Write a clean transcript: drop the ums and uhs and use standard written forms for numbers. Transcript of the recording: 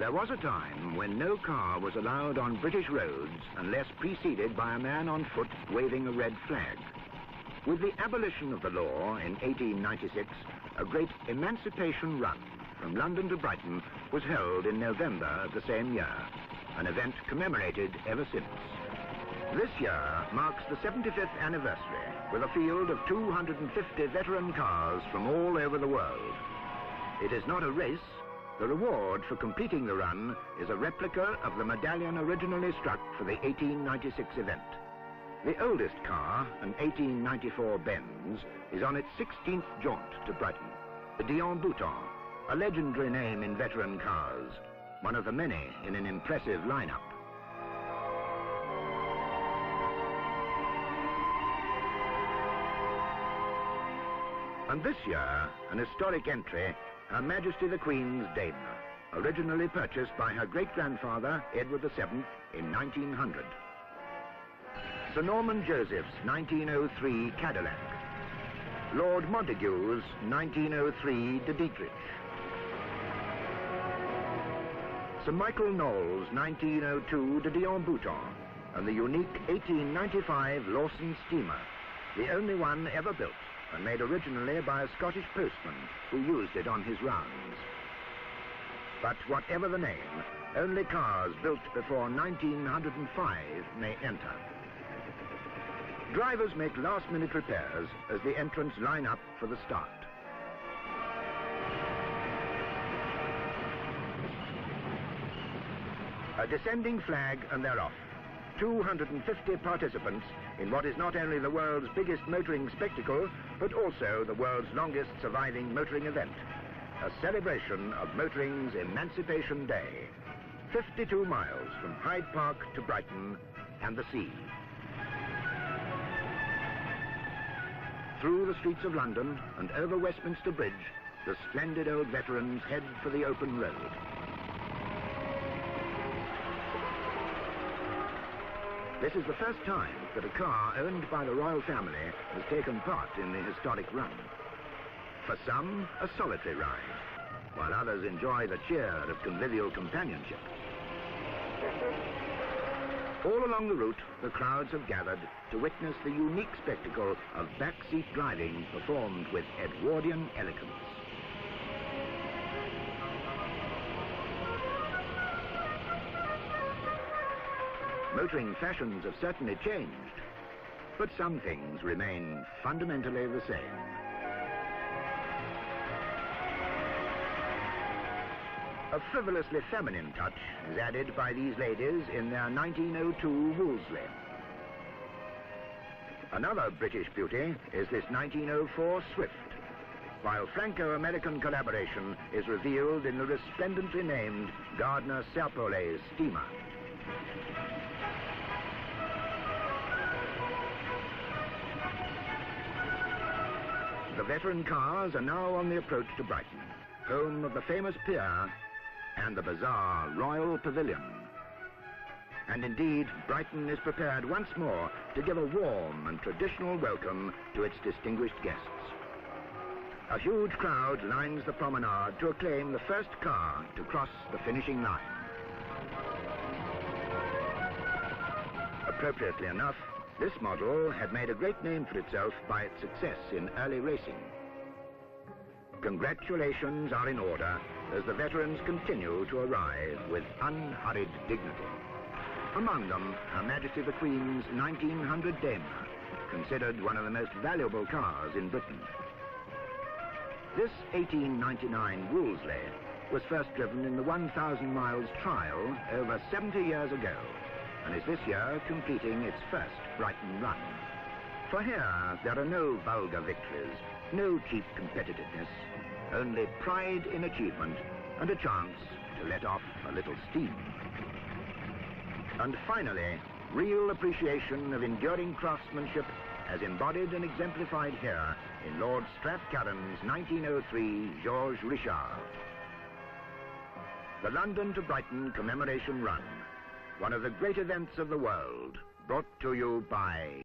There was a time when no car was allowed on British roads unless preceded by a man on foot waving a red flag. With the abolition of the law in 1896, a great emancipation run from London to Brighton was held in November of the same year, an event commemorated ever since. This year marks the 75th anniversary with a field of 250 veteran cars from all over the world. It is not a race. The reward for completing the run is a replica of the medallion originally struck for the 1896 event. The oldest car, an 1894 Benz, is on its 16th jaunt to Brighton. The Dion Bouton, a legendary name in veteran cars, one of the many in an impressive lineup. And this year, an historic entry, Her Majesty the Queen's Dane, originally purchased by her great-grandfather, Edward VII, in 1900. Sir Norman Joseph's 1903 Cadillac. Lord Montagu's 1903 De Dietrich. Sir Michael Knowles' 1902 De Dion Bouton, and the unique 1895 Lawson steamer, the only one ever built, and made originally by a Scottish postman who used it on his rounds. But whatever the name, only cars built before 1905 may enter. Drivers make last-minute repairs as the entrants line up for the start. A descending flag and they're off. 250 participants in what is not only the world's biggest motoring spectacle, but also the world's longest surviving motoring event. A celebration of motoring's Emancipation Day. 52 miles from Hyde Park to Brighton and the sea. Through the streets of London and over Westminster Bridge, the splendid old veterans head for the open road. This is the first time that a car owned by the royal family has taken part in the historic run. For some, a solitary ride, while others enjoy the cheer of convivial companionship. All along the route, the crowds have gathered to witness the unique spectacle of backseat driving performed with Edwardian elegance. Motoring fashions have certainly changed, but some things remain fundamentally the same. A frivolously feminine touch is added by these ladies in their 1902 Wolseley. Another British beauty is this 1904 Swift, while Franco-American collaboration is revealed in the resplendently named Gardner-Serpollet steamer. The veteran cars are now on the approach to Brighton, home of the famous pier and the bizarre Royal Pavilion. And indeed, Brighton is prepared once more to give a warm and traditional welcome to its distinguished guests. A huge crowd lines the promenade to acclaim the first car to cross the finishing line. Appropriately enough, this model had made a great name for itself by its success in early racing. Congratulations are in order as the veterans continue to arrive with unhurried dignity. Among them, Her Majesty the Queen's 1900 Dame, considered one of the most valuable cars in Britain. This 1899 Wolseley was first driven in the 1,000 miles trial over 70 years ago, and is this year completing its first Brighton run. For here, there are no vulgar victories, no cheap competitiveness, only pride in achievement and a chance to let off a little steam. And finally, real appreciation of enduring craftsmanship as embodied and exemplified here in Lord Strathcarron's 1903 Georges Richard. The London to Brighton Commemoration Run, one of the great events of the world, brought to you by